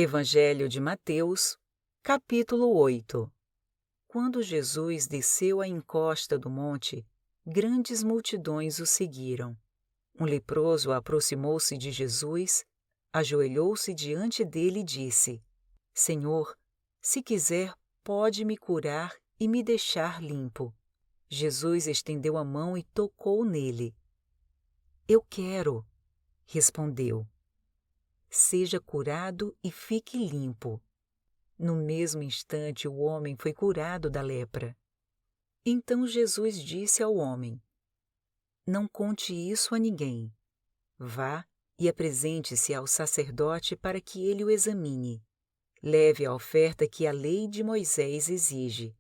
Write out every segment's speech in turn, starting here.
Evangelho de Mateus, capítulo 8. Quando Jesus desceu a encosta do monte, grandes multidões o seguiram. Um leproso aproximou-se de Jesus, ajoelhou-se diante dele e disse: Senhor, se quiser, pode me curar e me deixar limpo. Jesus estendeu a mão e tocou nele. Eu quero, respondeu. Seja curado e fique limpo. No mesmo instante, o homem foi curado da lepra. Então Jesus disse ao homem: Não conte isso a ninguém. Vá e apresente-se ao sacerdote para que ele o examine. Leve a oferta que a lei de Moisés exige.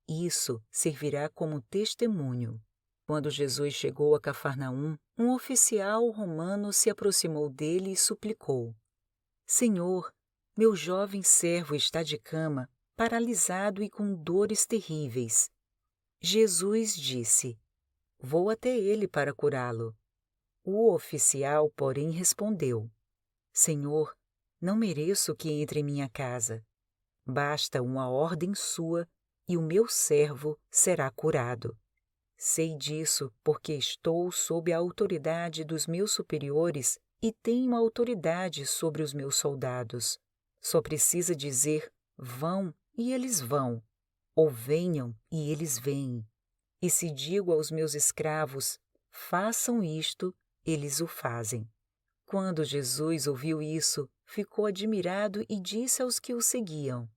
Isso servirá como testemunho. Quando Jesus chegou a Cafarnaum, um oficial romano se aproximou dele e suplicou: Senhor, meu jovem servo está de cama, paralisado e com dores terríveis. Jesus disse: Vou até ele para curá-lo. O oficial, porém, respondeu: Senhor, não mereço que entre em minha casa. Basta uma ordem sua e o meu servo será curado. Sei disso porque estou sob a autoridade dos meus superiores e tenho autoridade sobre os meus soldados. Só precisa dizer: vão, e eles vão, ou venham, e eles vêm. E se digo aos meus escravos: façam isto, eles o fazem. Quando Jesus ouviu isso, ficou admirado e disse aos que o seguiam: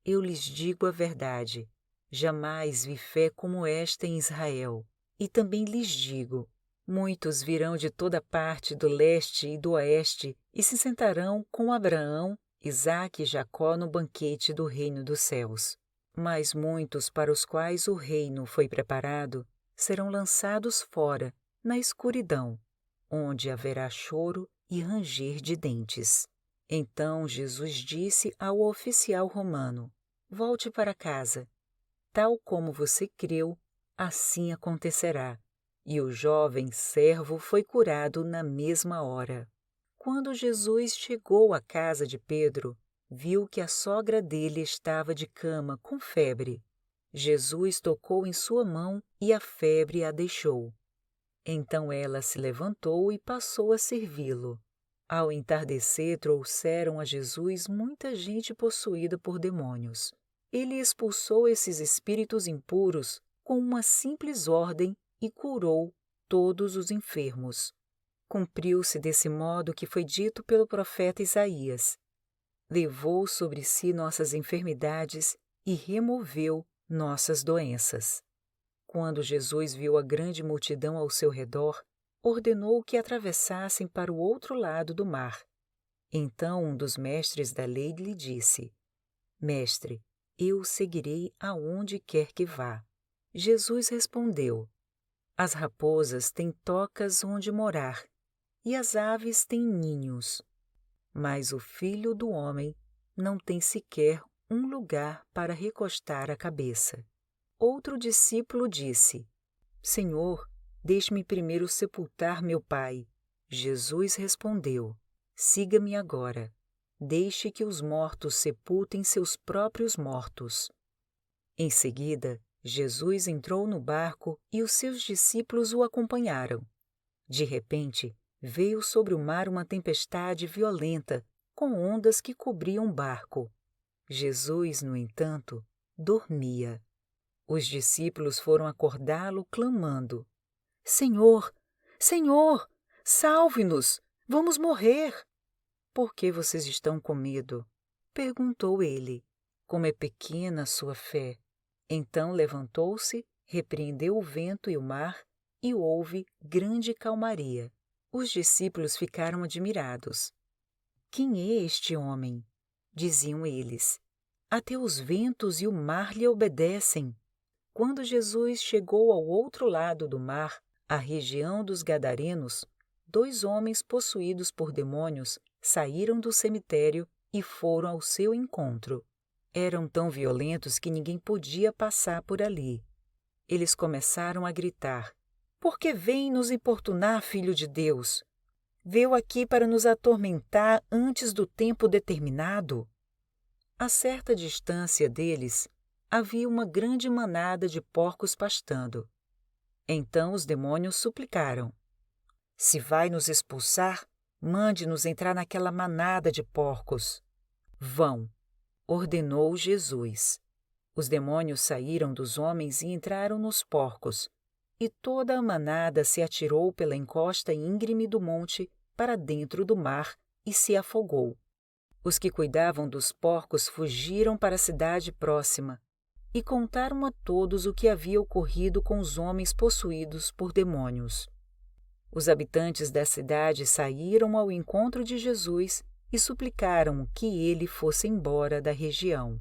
Eu lhes digo a verdade. Jamais vi fé como esta em Israel. E também lhes digo: muitos virão de toda parte do leste e do oeste e se sentarão com Abraão, Isaque e Jacó no banquete do reino dos céus. Mas muitos para os quais o reino foi preparado serão lançados fora, na escuridão, onde haverá choro e ranger de dentes. Então Jesus disse ao oficial romano: Volte para casa. Tal como você creu, assim acontecerá. E o jovem servo foi curado na mesma hora. Quando Jesus chegou à casa de Pedro, viu que a sogra dele estava de cama com febre. Jesus tocou em sua mão e a febre a deixou. Então ela se levantou e passou a servi-lo. Ao entardecer, trouxeram a Jesus muita gente possuída por demônios. Ele expulsou esses espíritos impuros com uma simples ordem e curou todos os enfermos. Cumpriu-se desse modo o que foi dito pelo profeta Isaías. Levou sobre si nossas enfermidades e removeu nossas doenças. Quando Jesus viu a grande multidão ao seu redor, ordenou que atravessassem para o outro lado do mar. Então um dos mestres da lei lhe disse: Mestre, eu o seguirei aonde quer que vá. Jesus respondeu: As raposas têm tocas onde morar, e as aves têm ninhos. Mas o Filho do Homem não tem sequer um lugar para recostar a cabeça. Outro discípulo disse: Senhor, deixe-me primeiro sepultar meu pai. Jesus respondeu: Siga-me agora. Deixe que os mortos sepultem seus próprios mortos. Em seguida, Jesus entrou no barco e os seus discípulos o acompanharam. De repente, veio sobre o mar uma tempestade violenta, com ondas que cobriam o barco. Jesus, no entanto, dormia. Os discípulos foram acordá-lo, clamando: Senhor, Senhor, salve-nos! Vamos morrer! Por que vocês estão com medo? Perguntou ele. Como é pequena a sua fé! Então levantou-se, repreendeu o vento e o mar, e houve grande calmaria. Os discípulos ficaram admirados. Quem é este homem? Diziam eles. Até os ventos e o mar lhe obedecem. Quando Jesus chegou ao outro lado do mar, à região dos Gadarenos, 2 homens possuídos por demônios saíram do cemitério e foram ao seu encontro. Eram tão violentos que ninguém podia passar por ali. Eles começaram a gritar: Por que vem nos importunar, Filho de Deus? Veio aqui para nos atormentar antes do tempo determinado? A certa distância deles, havia uma grande manada de porcos pastando. Então os demônios suplicaram: Se vai nos expulsar, mande-nos entrar naquela manada de porcos. Vão, ordenou Jesus. Os demônios saíram dos homens e entraram nos porcos, e toda a manada se atirou pela encosta íngreme do monte para dentro do mar e se afogou. Os que cuidavam dos porcos fugiram para a cidade próxima e contaram a todos o que havia ocorrido com os homens possuídos por demônios. Os habitantes da cidade saíram ao encontro de Jesus e suplicaram que ele fosse embora da região.